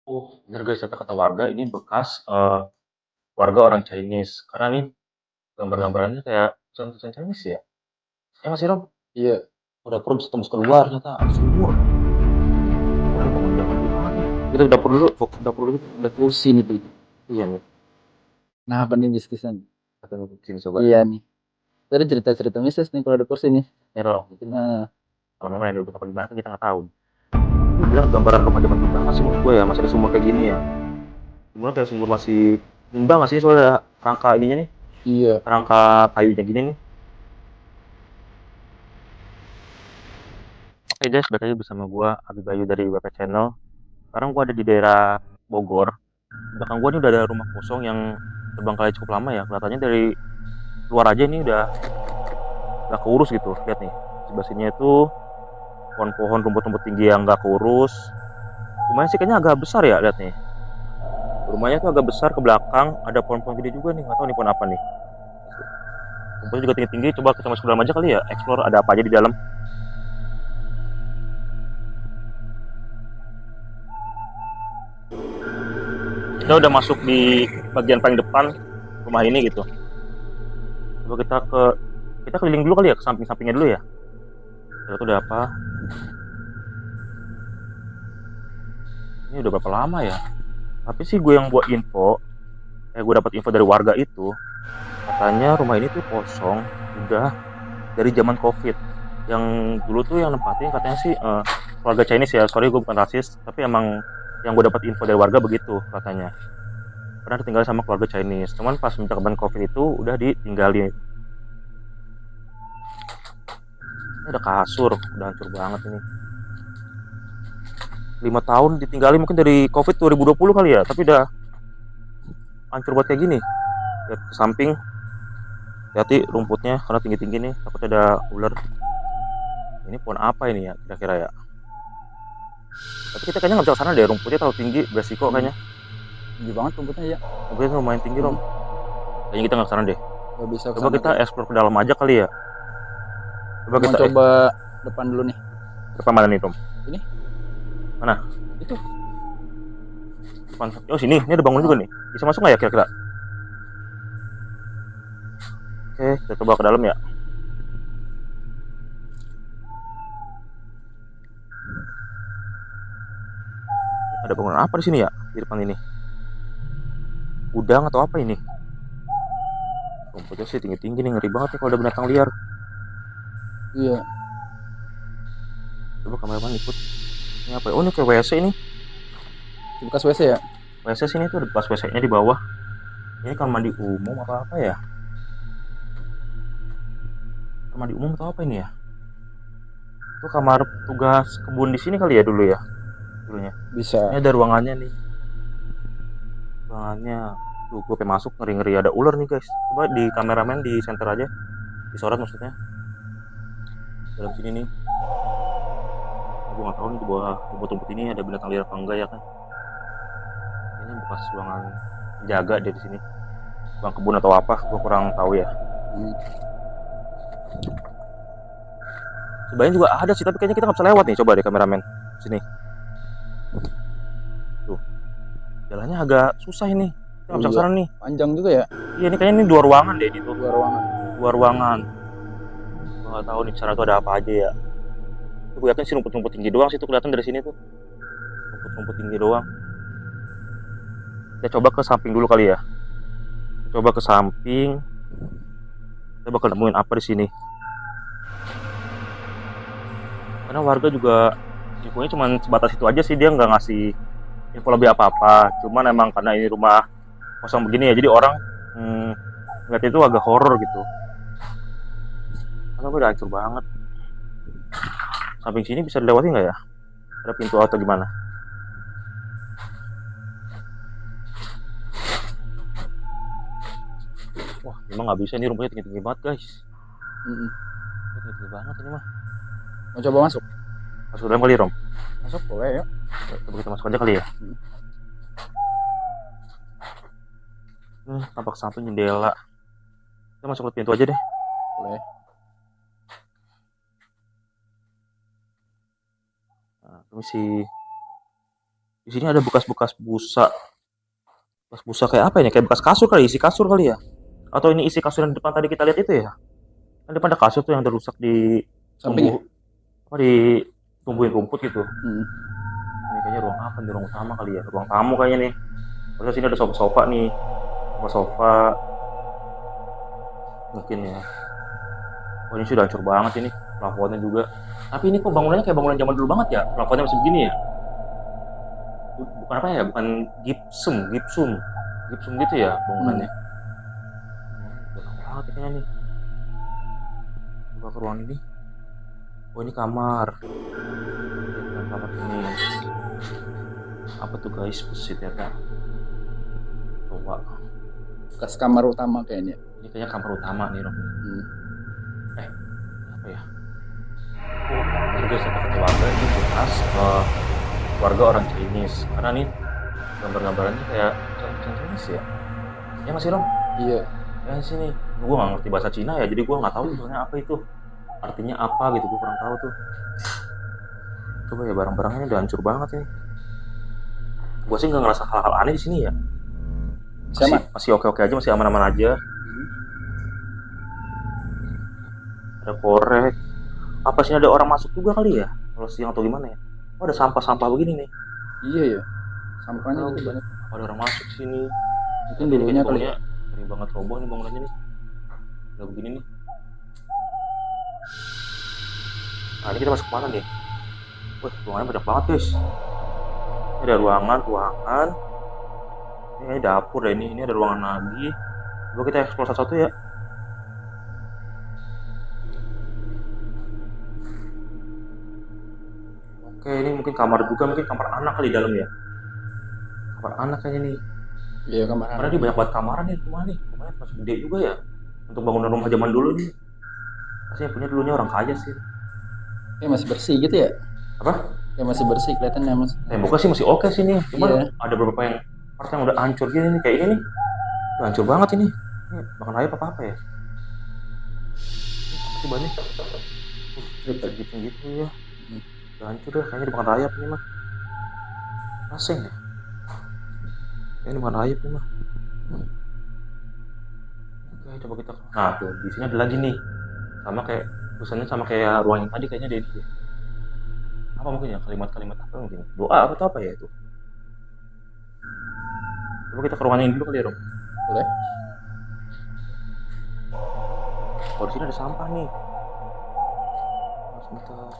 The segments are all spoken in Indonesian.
Oh, bener guys, kata warga ini bekas warga orang Chinese. Karena nih gambar-gambarannya kayak pesan-pesan Chinese ya. Ya masih Rom? Iya, Udah perlu bisa tembus keluar ternyata sumur. Waduh, pemandangan gimana nih? Kita ke dapur dulu, dapur dulu. Udah kursi nih tuh. Iya nih. nah apa nih bisnisnya nih? Kita sini coba. Iya nih. Tadi cerita-cerita bisnis nih kalau ada kursi nih. Ini Rom, mungkin Nah, kalau memang yang dulu apa gimana kan kita nggak tahu. Ini bilang gambaran rumah zaman dulu banget sih menurut gue ya. Masih ada sumur kayak gini ya. Sumur kayak sumur masih enggak nggak sih soalnya rangka ininya nih. iya. Rangka kayunya gini nih. Oke guys, balik lagi bersama gue Abi Bayu dari WP Channel. Sekarang gue ada di daerah Bogor. Di belakang gue ini udah ada rumah kosong yang terbengkalai cukup lama ya. Kelihatannya dari luar aja ini udah keurus gitu. Lihat nih, sebelah sini itu pohon-pohon rumput-rumput tinggi yang nggak keurus. Rumahnya sih kayaknya agak besar ya, lihat nih. Rumahnya tuh agak besar ke belakang, ada pohon-pohon gede juga nih. Nggak tahu nih pohon apa nih. Rumputnya juga tinggi-tinggi. Coba kita masuk ke dalam aja kali ya, explore ada apa aja di dalam. Kita udah masuk di bagian paling depan rumah ini gitu. Coba kita keliling dulu kali ya, ke samping-sampingnya dulu ya. Itu udah apa? Ini udah berapa lama ya? Tapi sih gue yang buat info, gue dapat info dari warga itu, katanya rumah ini tuh kosong udah dari zaman COVID. Yang dulu tuh yang nempatin katanya sih keluarga Chinese ya. Sorry gue bukan rasis, tapi emang yang gue dapat info dari warga begitu katanya. Pernah ditinggal sama keluarga Chinese. Cuman pas semenjak kemarin COVID itu udah ditinggalin. Ini ada kasur, udah hancur banget ini. 5 tahun ditinggalin mungkin dari COVID 2020 kali ya, tapi udah hancur buat kayak gini. Lihat ke samping, hati rumputnya karena tinggi-tinggi nih, takut ada ular. Ini pohon apa ini ya kira-kira ya? Tapi kita kayaknya nggak bisa kesana deh, rumputnya terlalu tinggi, beresiko Hmm, kayaknya. tinggi banget rumputnya ya. Rumputnya lumayan tinggi Rom. Hmm, Kayaknya kita nggak kesana deh. nggak bisa Coba kesana kita kayaknya. explore ke dalam aja kali ya. Coba Mau kita coba depan dulu nih. depan mana nih Rom? Ini, Mana? itu. Depan. Oh sini, ini ada bangun juga Ah, nih. Bisa masuk nggak ya kira-kira? Oke, kita coba ke dalam ya. Ada bangunan apa di sini ya? Di depan ini. Udang atau apa ini? Rumputnya sih tinggi-tinggi nih, ngeri banget nih kalau ada binatang liar. iya. Coba kameraman ikut. Ini apa ya? Oh ini kayak WC ini. Bekas WC ya. WC sini tuh ada bekas WC-nya di bawah. Ini kamar mandi umum apa ya? Kamar mandi umum atau apa ini ya? Itu kamar tugas kebun di sini kali ya dulu ya? Dulunya. Ini Bisa. ada ruangannya nih. Ruangannya. Tuh gue pengen masuk ngeri-ngeri ada ular nih guys. Coba di kameramen di center aja. Disorot maksudnya. Dalam sini nih. Gue gak tahu nih di bawah rumput-rumput ini ada binatang liar apa enggak ya kan. Ini bekas ruangan penjaga dia di sini. Ruang kebun atau apa, gue kurang tahu ya. Hmm, Sebenarnya juga ada sih, tapi kayaknya kita nggak bisa lewat nih. Coba deh kameramen sini. Tuh, jalannya agak susah ini. Kita nggak bisa iya. kesana nih. Panjang juga ya. Iya, ini kayaknya ini dua ruangan deh ini tuh. Dua ruangan. Dua ruangan. Gue nggak tahu nih di sana tuh ada apa aja ya. Tuh, gue yakin sih rumput-rumput tinggi doang sih tuh kelihatan dari sini tuh. Rumput-rumput tinggi doang. Kita coba ke samping dulu kali ya. Coba ke samping. Kita bakal nemuin apa di sini. Karena warga juga infonya cuma sebatas itu aja sih, dia nggak ngasih info lebih apa-apa. Cuman emang karena ini rumah kosong begini ya, jadi orang ngeliat itu agak horor gitu. Karena udah hancur banget. Samping sini bisa dilewati nggak ya? Ada pintu atau gimana? Wah, memang nggak bisa, ini rumputnya tinggi-tinggi banget guys. Hmm, Ini tinggi banget ini mah. mau coba masuk? Masuk dalam kali Rom. Masuk boleh ya. Coba kita masuk aja kali ya. Hmm, Tampak samping jendela. Kita masuk ke pintu aja deh. boleh. Nah, permisi. Di sini ada bekas-bekas busa. Bekas busa kayak apa ini? Kayak bekas kasur kali, isi kasur kali ya? Atau ini isi kasur yang depan tadi kita lihat itu ya? Kan depan ada kasur tuh yang rusak di Samping ya? tumbuh apa di tumbuhin rumput gitu. Hmm. Ini kayaknya ruang apa nih? Ruang utama kali ya? Ruang tamu kayaknya nih. Terus sini ada sofa-sofa nih. Sofa-sofa mungkin ya. Wah ini sudah hancur banget ini. Plafonnya juga. Tapi ini kok bangunannya kayak bangunan zaman dulu banget ya? Plafonnya masih begini ya? Bukan apa ya? Bukan gipsum gitu ya bangunannya. Udah lama banget ya kayaknya nih. Coba ke ruang ini. Oh ini kamar. Ini kamar ini. Apa tuh guys? Besit ya kan? Coba. Bekas kamar utama kayaknya. Ini kayaknya kamar utama nih Rom. Apa ya? Oh, ini guys ada keluarga ini bekas keluarga orang Chinese. Karena nih gambar-gambarannya kayak Chinese ya. Ya masih Rom? Iya. Ya sini. Gue nggak ngerti bahasa Cina ya, jadi gue nggak tahu sebenarnya apa itu. Artinya apa gitu, gue kurang tahu tuh. Coba ya barang-barangnya udah hancur banget ini. Gue sih nggak ngerasa hal-hal aneh di sini ya. Masih oke-oke aja, masih aman-aman aja. Ada korek. Apa sih ada orang masuk juga kali ya? Kalau siang atau gimana ya? Oh ada sampah-sampah begini nih. Iya ya. Sampahnya gitu banyak. Ada orang masuk sini. Mungkin dulunya kali ya. Sering banget roboh nih bangunannya nih. Udah begini nih. Nah ini kita masuk kemana nih? Wah ruangannya banyak banget guys. Ini ada ruangan. Ini dapur ya ini ada ruangan lagi. Coba kita eksplor satu-satu ya. Oke ini mungkin kamar juga, mungkin kamar anak kali di dalam ya. Kamar anak kayaknya nih. Iya kamar anak. Karena dia banyak banget kamaran nih rumah nih. Rumahnya masih gede juga ya. Untuk bangunan rumah zaman dulu nih. Pasti yang punya dulunya orang kaya sih. Kayak masih bersih gitu ya? Apa? Kayak masih bersih kelihatannya mas. Temboknya sih masih oke sih nih. Cuman Iya. ada beberapa yang part yang udah hancur gini nih. Kayak ini nih. Udah hancur banget ini. Ini makan rayap apa ya? Apa sih banyak? Gitu ya. Udah hancur deh. Kayaknya dimakan rayap ini mah. Asing ya. Kayaknya dimakan rayap ini mah. Oke coba kita. Nah tuh di sini ada lagi nih. Sama kayak tulisannya sama kayak ruang yang tadi kayaknya deh. Apa mungkin ya kalimat-kalimat apa mungkin? Doa atau apa ya itu? Coba kita ke ruangan ini dulu kali ya Rom. Boleh. Oh di sini ada sampah nih. Sebentar.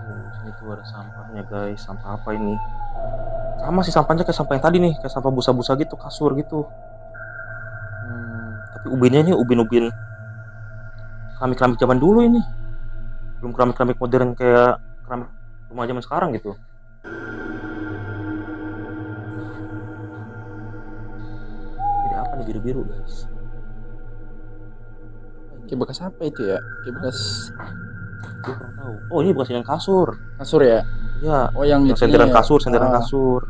Di sini tuh ada sampahnya guys. Sampah apa ini? Sama sih sampahnya kayak sampah yang tadi nih, kayak sampah busa-busa gitu, kasur gitu. Tapi ubinnya ini ubin-ubin keramik-keramik zaman dulu ini. Belum keramik-keramik modern kayak keramik rumah zaman sekarang gitu. Ini apa nih biru-biru guys? Kayak bekas apa itu ya? Kayak bekas. Gue kurang tahu. Oh ini bekas yang kasur. Kasur ya? Iya. Oh yang Sentiran ya? kasur, sentiran kasur.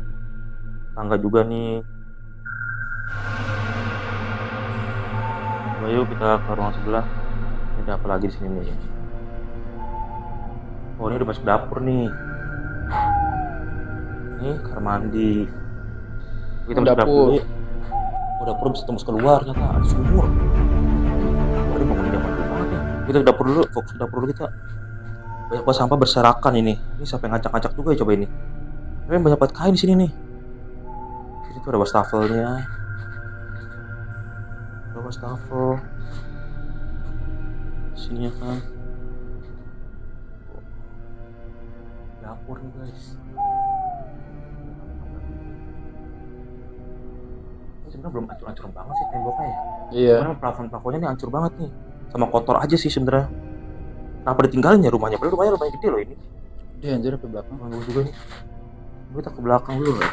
Tangga juga nih. Ayo kita ke ruang sebelah. Ini ada apa lagi di sini nih? Oh ini udah masuk dapur nih. Ini kamar mandi. Kita masuk dapur. Oh dapur bisa tembus keluar ternyata ada sumur. Oh ini bangunan zaman dulu banget ya. Kita ke dapur dulu, fokus ke dapur dulu kita. Banyak banget sampah berserakan ini. Ini sampai ngacak-ngacak juga ya coba ini. Tapi banyak banget kain di sini nih. Di situ ada wastafelnya. Ada wastafel. Sini ya kan. Dapur nih guys. Ini sebenarnya belum hancur-hancur banget sih temboknya ya. Iya. Karena plafon-plafonnya nih hancur banget nih. Sama kotor aja sih sebenarnya. Kenapa ditinggalin ya rumahnya? Padahal rumahnya lumayan gede loh ini. Dia anjir ke belakang. Bagus juga nih. Kita ke belakang dulu ya.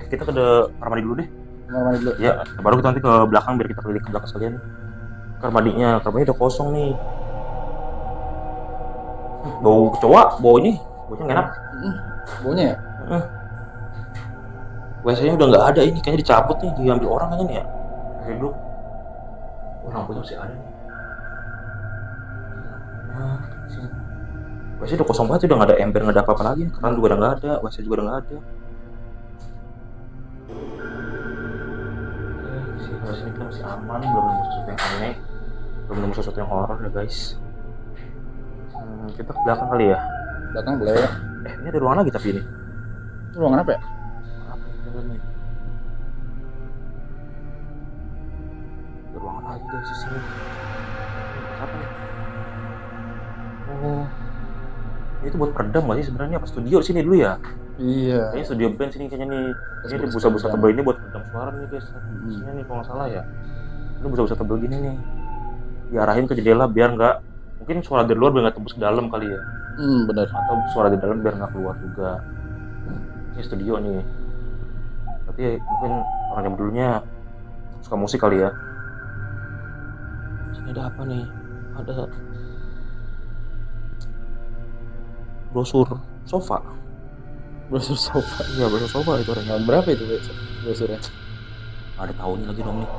Kita ke kamar mandi dulu deh. Kamar mandi dulu. Ya, baru kita nanti ke belakang biar kita keliling ke belakang sekalian. Kamar mandinya udah kosong nih. Bau kecoa, baunya nggak enak. Baunya ya? WC-nya udah nggak ada ini, kayaknya dicabut nih, diambil orang kayaknya nih ya. Hidup. Oh, lampunya masih ada nih. Nah, sini. WC udah kosong banget, udah nggak ada ember, nggak ada apa-apa lagi. Keran juga udah nggak ada, WC juga udah nggak ada. Sini kita masih aman, belum nemu sesuatu yang aneh, belum nemu sesuatu yang horor ya guys. Kita ke belakang kali ya. Belakang boleh ya. Ini ada ruangan lagi tapi ini. Itu ruangan apa ya? Apa ini? Ada ruangan lagi guys di sini. Apa nih? Oh, itu buat peredam nggak sih sebenarnya? Apa studio sini dulu ya? Iya. Kayaknya studio band sini kayaknya nih. Ini ada Bekas busa-busa peredam. tebal ini buat peredam suara nih guys. Sini nih kalau nggak salah ya. Ini busa-busa tebal gini nih. Diarahin ke jendela biar nggak, mungkin suara dari luar biar nggak tembus ke dalam kali ya. Benar. Atau suara di dalam biar nggak keluar juga. Ini studio nih. Berarti mungkin orang zaman dulunya suka musik kali ya. Sini ada apa nih? Ada brosur sofa. Brosur sofa. Iya, brosur sofa itu orangnya. Tahun berapa itu brosurnya? Ada tahunnya lagi dong nih.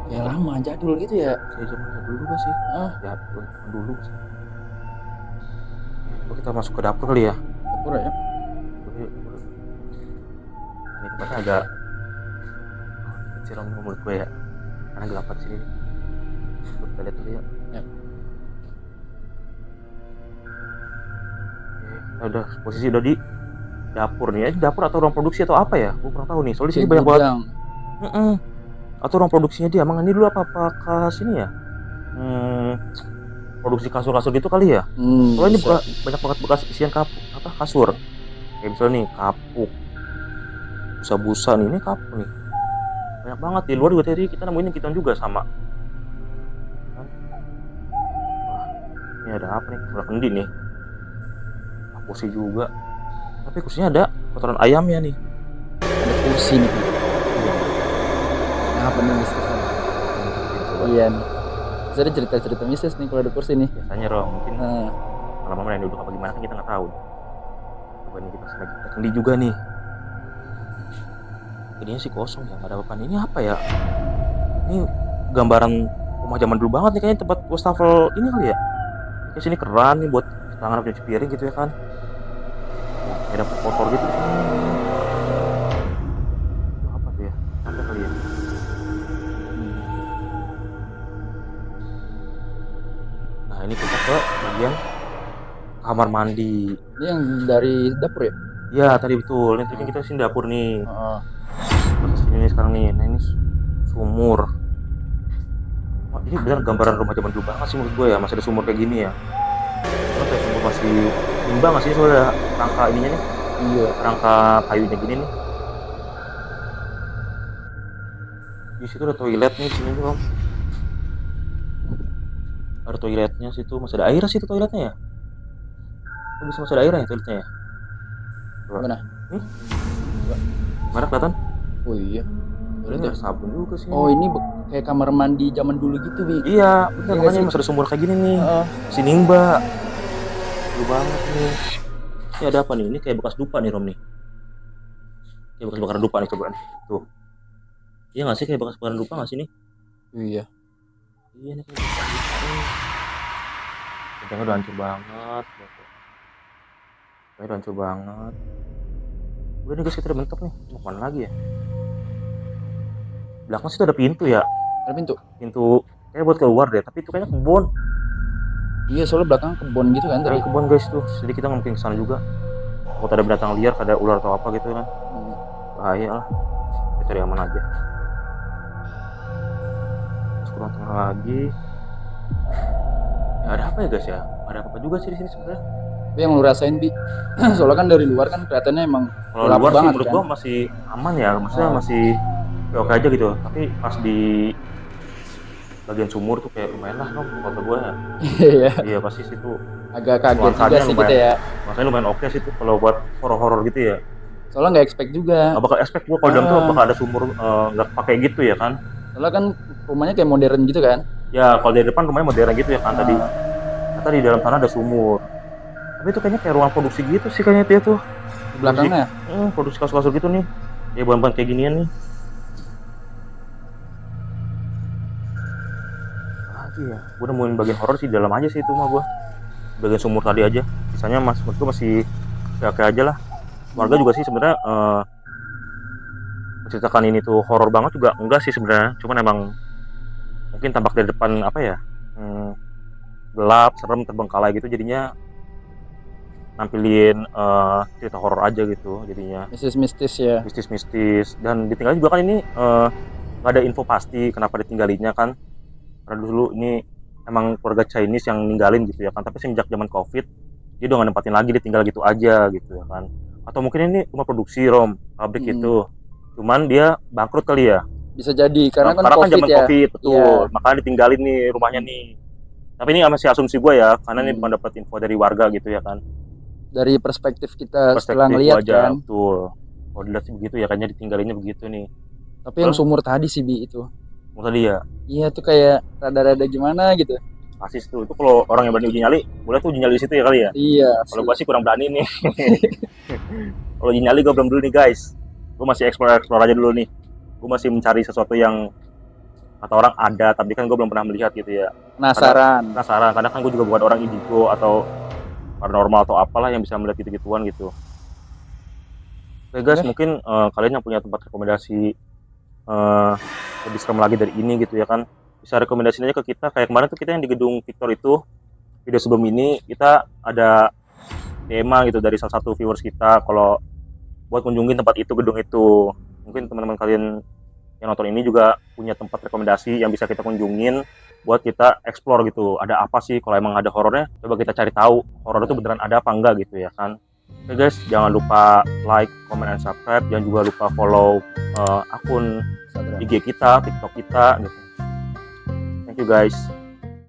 Ya lama, jadul gitu ya. Saya zaman dulu gak sih? Ya, zaman dulu sih. Coba kita masuk ke dapur kali ya. Dapur ya. Ini tempatnya agak kecil menurut gue ya, karena gelap di sini. Coba kita lihat dulu ya. Ya. Kita udah posisi udah di dapur nih ya. Ini dapur atau ruang produksi atau apa ya? Gue kurang tahu nih. Soalnya sini Kayak banyak banget. gudang. Atau ruang produksinya dia. Emang ini dulu apa sini ya? Produksi kasur-kasur gitu kali ya? Soalnya ini banyak banget bekas isian kasur. Kayak misalnya nih kapuk, busa-busa nih, ini kapuk nih. Banyak banget di luar juga tadi kita nemuin yang juga sama. Wah, ini ada apa nih? Udah kendi nih. Kursi juga. Tapi kursinya ada kotoran ayamnya nih. Ada kursi nih. Apa nih mistis? Iya nih. Bisa ada cerita-cerita mistis nih kalau ada kursi nih. Biasanya Rom, mungkin kalau mama yang duduk apa gimana kan kita nggak tahu. Coba nih kita lagi kendi juga nih. Jadinya sih kosong ya, nggak ada apa-apa. Ini apa ya? Ini gambaran rumah zaman dulu banget nih, kayaknya tempat wastafel ini kali ya. Kayak sini keran nih buat tangan cuci piring gitu ya kan. Ada kotor gitu. Itu apa tuh ya? Apa kali ya? Nah ini kita ke bagian kamar mandi. Ini yang dari dapur ya? Ya tadi betul. Ini kita sini dapur nih. Sini nih sekarang nih. Nah ini sumur. Wah, ini benar gambaran rumah zaman dulu banget sih menurut gue ya. Masih ada sumur kayak gini ya. Karena kayak sumur masih imbang nggak sih, soalnya ada rangka ininya nih. Iya. Rangka kayunya gini nih. Di situ ada toilet nih sini nih Om. Ada toiletnya situ, masih ada air sih itu toiletnya ya. Kok bisa masih ada air ya toiletnya ya? Coba. Mana? Mana kelihatan? Oh iya. Ini ada sabun juga sih. Oh ini kayak kamar mandi zaman dulu gitu Bi. Iya, bener, Iya makanya sih. masih ada sumur kayak gini nih. Sini Mbak. Dulu banget nih. Ini ada apa nih? Ini kayak bekas dupa nih Rom nih. Kayak bekas bakaran dupa nih coba nih. Tuh. Iya nggak sih kayak bekas bakaran dupa nggak sih nih? Iya. Iya nih kayak bekas dupa nih. Kencangnya udah hancur banget. Kayaknya udah hancur banget. Udah nih guys, kita udah mentok nih. Mau kemana lagi ya? Belakang situ ada pintu ya. Ada pintu. Pintu kayak buat keluar deh, tapi itu kayaknya kebun. Iya soalnya belakang kebun gitu kan tadi. Kebun guys tuh. Jadi kita nggak mungkin kesana juga. Kalau ada binatang liar, ada ular atau apa gitu kan. Bahaya lah. Kita cari aman aja. Terus kurang tengah lagi. Ya ada apa ya guys ya? Ada apa juga sih di sini sebenarnya? Tapi yang lu rasain Bi. Soalnya kan dari luar kan kelihatannya emang Kalau gelap luar sih banget, menurut kan? gua masih aman ya, maksudnya masih oke aja gitu. Tapi pas di bagian sumur tuh kayak lumayan lah Nom, kata gua ya. Iya. Iya pasti situ. Agak kaget juga Nuansanya sih lumayan. kita ya. Makanya lumayan oke sih tuh kalau buat horor-horor gitu ya. Soalnya nggak expect juga. Gak bakal expect gua kalau dalam tuh bakal ada sumur nggak pakai gitu ya kan. Soalnya kan rumahnya kayak modern gitu kan. Ya kalau dari depan rumahnya modern gitu ya kan tadi. Ternyata di dalam sana ada sumur. Tapi itu kayaknya kayak ruang produksi gitu sih kayaknya dia tuh. Di belakangnya. Produksi kasur-kasur gitu nih. Ya bahan-bahan kayak ginian nih. Lagi ya. Gue nemuin bagian horor sih di dalam aja sih itu mah gue. Bagian sumur tadi aja. Sisanya menurut gue masih oke aja lah. Warga juga sih sebenarnya menceritakan ini tuh horor banget juga enggak sih sebenarnya. Cuman emang mungkin tampak dari depan apa ya? Gelap, serem, terbengkalai gitu jadinya nampilin cerita horor aja gitu jadinya. Mistis ya. Mistis dan ditinggalin juga kan ini nggak ada info pasti kenapa ditinggalinya kan. Karena dulu ini emang keluarga Chinese yang ninggalin gitu ya kan, tapi semenjak zaman Covid dia udah nggak nempatin lagi, ditinggal gitu aja gitu ya kan. Atau mungkin ini rumah produksi pabrik itu, cuman dia bangkrut kali ya. Bisa jadi karena kan zaman ya. Covid betul, makanya ditinggalin nih rumahnya nih. Tapi ini masih asumsi gue ya, karena ini bukan dapat info dari warga gitu ya kan. Dari perspektif kita setelah ngeliat aja, kan. Betul. Kalau dilihat sih begitu ya, kayaknya ditinggalinnya begitu nih. Tapi yang sumur tadi sih Bi itu. Sumur tadi ya? Iya tuh kayak rada-rada gimana gitu. Asis tuh, itu kalau orang yang berani uji nyali, boleh tuh uji nyali di situ ya kali ya? Iya. Kalau gua sih kurang berani nih. Kalau uji nyali gua belum dulu nih guys. Gua masih explore aja dulu nih. Gua masih mencari sesuatu yang kata orang ada, tapi kan gua belum pernah melihat gitu ya. Penasaran, karena kan gua juga bukan orang indigo atau paranormal atau apalah yang bisa melihat gitu-gituan gitu. Oke guys, mungkin kalian yang punya tempat rekomendasi lebih serem lagi dari ini gitu ya kan, bisa rekomendasiin aja ke kita. Kayak kemarin tuh kita yang di gedung Victor itu, video sebelum ini kita ada tema gitu dari salah satu viewers kita kalau buat kunjungin tempat itu, gedung itu. Mungkin teman-teman kalian yang nonton ini juga punya tempat rekomendasi yang bisa kita kunjungin buat kita explore gitu. Ada apa sih, kalau emang ada horornya coba kita cari tahu horor itu beneran ada apa enggak gitu ya kan. Oke guys, jangan lupa like, comment, and subscribe. Jangan juga lupa follow akun IG kita, TikTok kita gitu. Thank you guys.